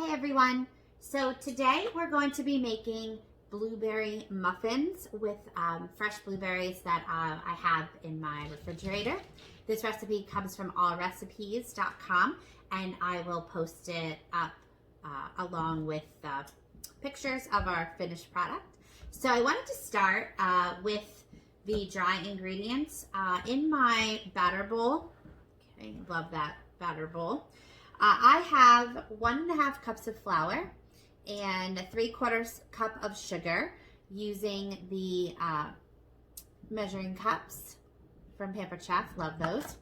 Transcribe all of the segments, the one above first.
Hey everyone, so today we're going to be making blueberry muffins with fresh blueberries that I have in my refrigerator. This recipe comes from allrecipes.com and I will post it up along with pictures of our finished product. So I wanted to start with the dry ingredients. In my batter bowl, okay, love that batter bowl. I have 1.5 cups of flour and 3/4 cup of sugar using the measuring cups from Pampered Chef. Love those.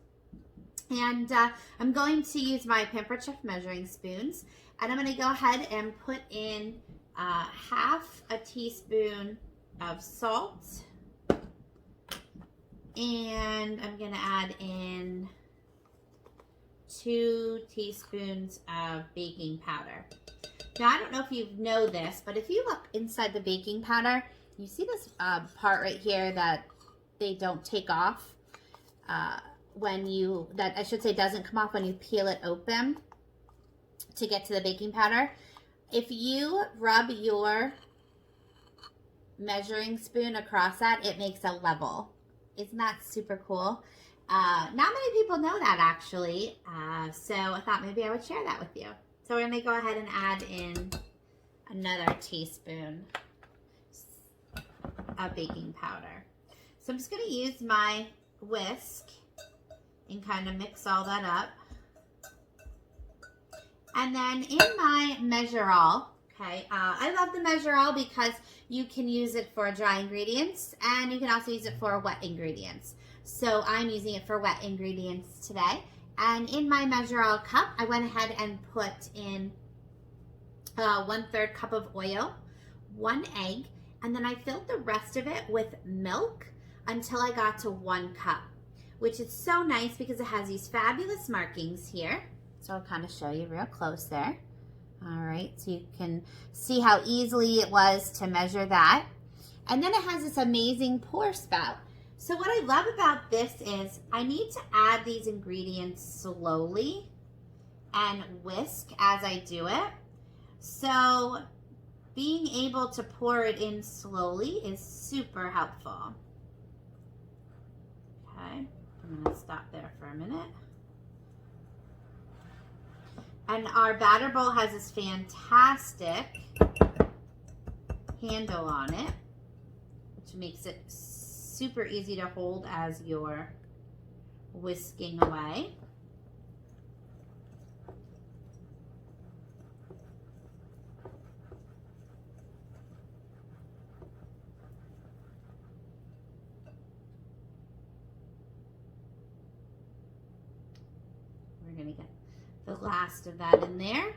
And I'm going to use my Pampered Chef measuring spoons, and I'm going to go ahead and put in 1/2 teaspoon of salt, and I'm going to add in 2 teaspoons of baking powder. Now, I don't know if you know this, but if you look inside the baking powder, you see this part right here that they don't take off doesn't come off when you peel it open to get to the baking powder. If you rub your measuring spoon across that, it makes a level. Isn't that super cool? Not many people know that actually, so I thought maybe I would share that with you. So we're going to go ahead and add in another teaspoon of baking powder. So I'm just going to use my whisk and kind of mix all that up. And then in my measure all, okay, I love the measure all because you can use it for dry ingredients and you can also use it for wet ingredients. So I'm using it for wet ingredients today. And in my measure all cup, I went ahead and put in 1/3 cup of oil, 1 egg, and then I filled the rest of it with milk until I got to 1 cup, which is so nice because it has these fabulous markings here. So I'll kind of show you real close there. All right, so you can see how easily it was to measure that. And then it has this amazing pour spout. So what I love about this is I need to add these ingredients slowly and whisk as I do it. So being able to pour it in slowly is super helpful. Okay, I'm gonna stop there for a minute. And our batter bowl has this fantastic handle on it, which makes it super easy to hold as you're whisking away. We're going to get the last of that in there.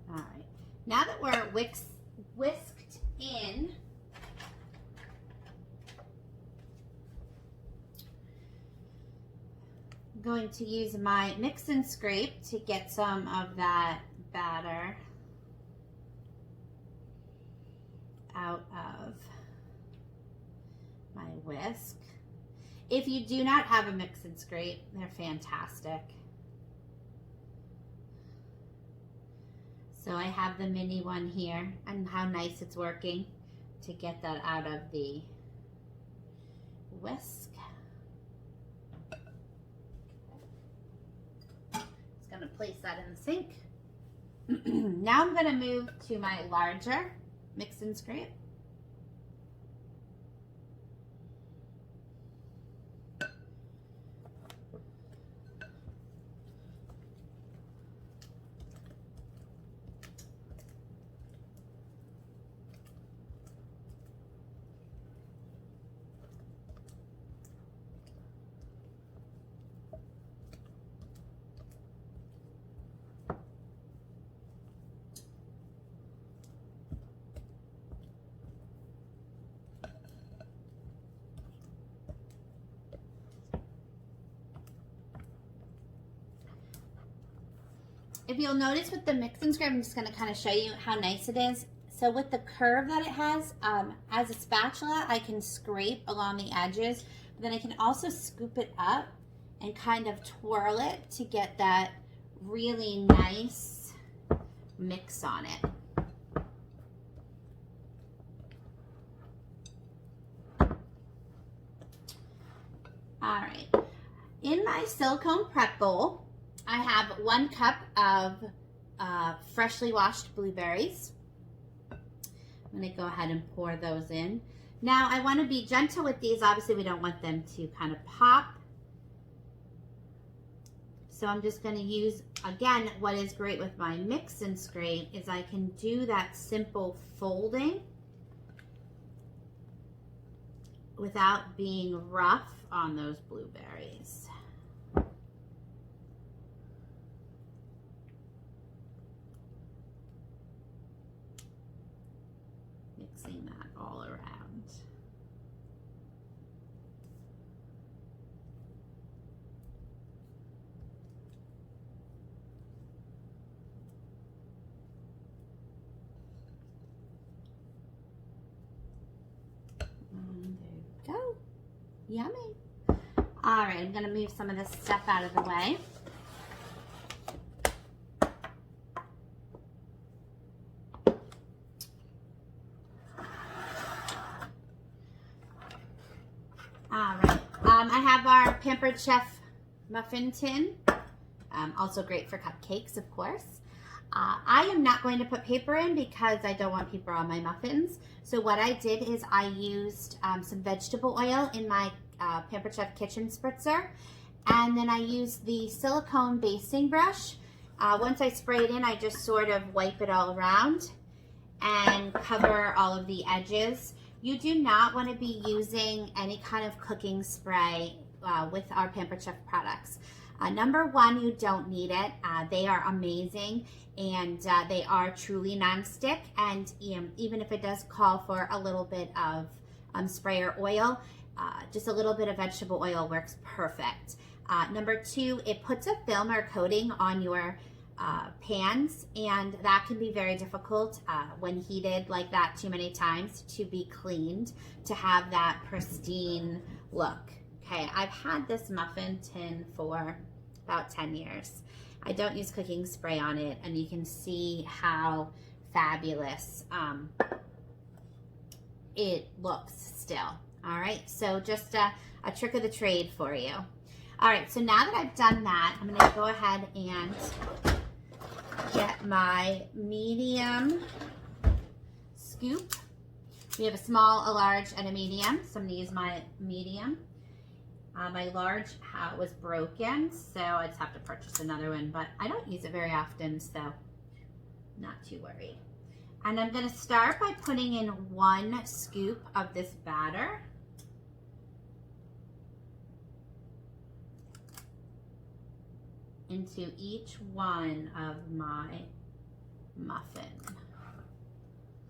All right, now that we're whisked in, I'm going to use my mix and scrape to get some of that batter out of my whisk. If you do not have a mix and scrape, they're fantastic. So I have the mini one here, and how nice it's working to get that out of the whisk. Just gonna place that in the sink. Now I'm gonna move to my larger mix and scrape. if you'll notice with the mix and scrape, I'm just going to kind of show you how nice it is. So with the curve that it has, as a spatula, I can scrape along the edges, but then I can also scoop it up and kind of twirl it to get that really nice mix on it. All right, in my silicone prep bowl, I have 1 cup of freshly washed blueberries. I'm gonna go ahead and pour those in. Now I wanna be gentle with these. Obviously we don't want them to kind of pop. So I'm just gonna use, again, what is great with my mix and scrape is I can do that simple folding without being rough on those blueberries. Mixing that all around. And there we go. Yummy. All right, I'm gonna move some of this stuff out of the way. All right, I have our Pampered Chef muffin tin, also great for cupcakes, of course. I am not going to put paper in because I don't want paper on my muffins. So what I did is I used some vegetable oil in my Pampered Chef kitchen spritzer, and then I used the silicone basting brush. Once I spray it in, I just sort of wipe it all around and cover all of the edges. You do not want to be using any kind of cooking spray with our Pampered Chef products. Number one, you don't need it. They are amazing, and they are truly non-stick, and even if it does call for a little bit of sprayer oil, just a little bit of vegetable oil works perfect. Number two, it puts a film or coating on your pans, and that can be very difficult when heated like that too many times to be cleaned, to have that pristine look. Okay, I've had this muffin tin for about 10 years. I don't use cooking spray on it, and you can see how fabulous it looks still. All right, so just a trick of the trade for you. All right, so now that I've done that, I'm gonna go ahead and get my medium scoop. We have a small, a large, and a medium, so I'm gonna use my medium. My large was broken, so I just have to purchase another one, but I don't use it very often, so not too worried. And I'm gonna start by putting in 1 scoop of this batter. Into each one of my muffin.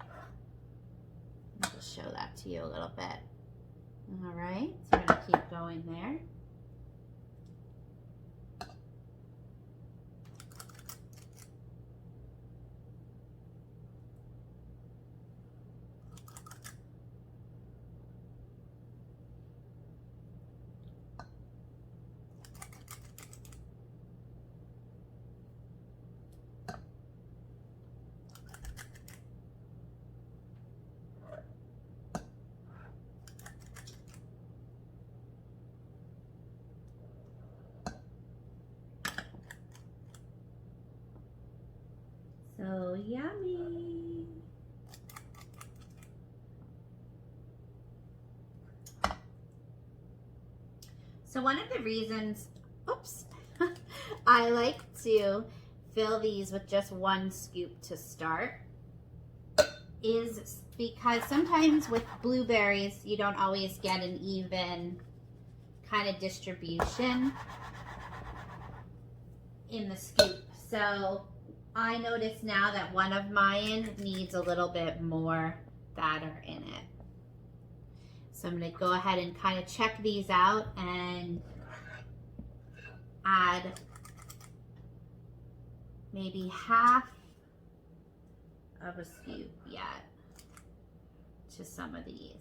I'll just show that to you a little bit. All right, so we're gonna keep going there. So yummy. So one of the reasons, oops, I like to fill these with just 1 scoop to start is because sometimes with blueberries, you don't always get an even kind of distribution in the scoop. So I notice now that one of mine needs a little bit more batter in it. So I'm going to go ahead and kind of check these out and add maybe half of a scoop yet to some of these.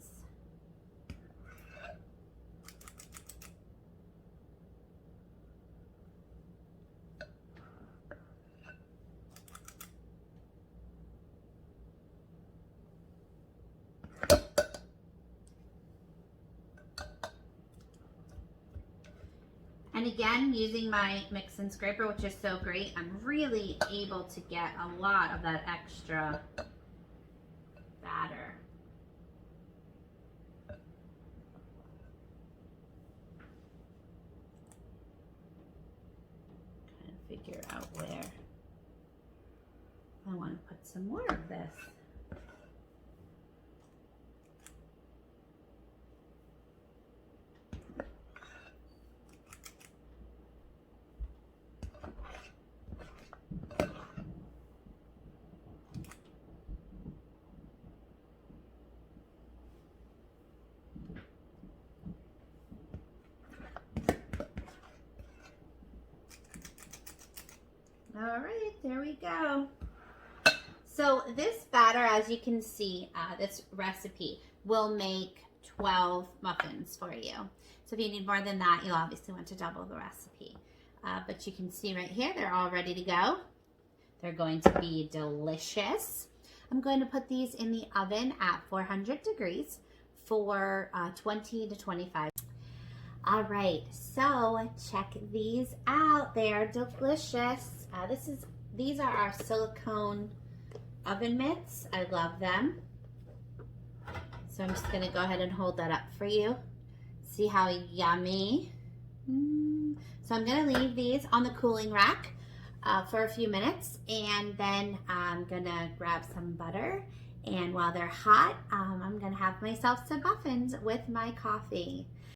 And again, using my mix and scraper, which is so great, I'm really able to get a lot of that extra batter. Trying to figure out where I want to put some more of this. All right, there we go. So this batter, as you can see, this recipe will make 12 muffins for you. So if you need more than that, you'll obviously want to double the recipe. But you can see right here, they're all ready to go. They're going to be delicious. I'm going to put these in the oven at 400 degrees for 20 to 25. All right, so check these out. They are delicious. These are our silicone oven mitts. I love them. So I'm just gonna go ahead and hold that up for you. See how yummy. So I'm gonna leave these on the cooling rack for a few minutes, and then I'm gonna grab some butter, and while they're hot, I'm gonna have myself some muffins with my coffee.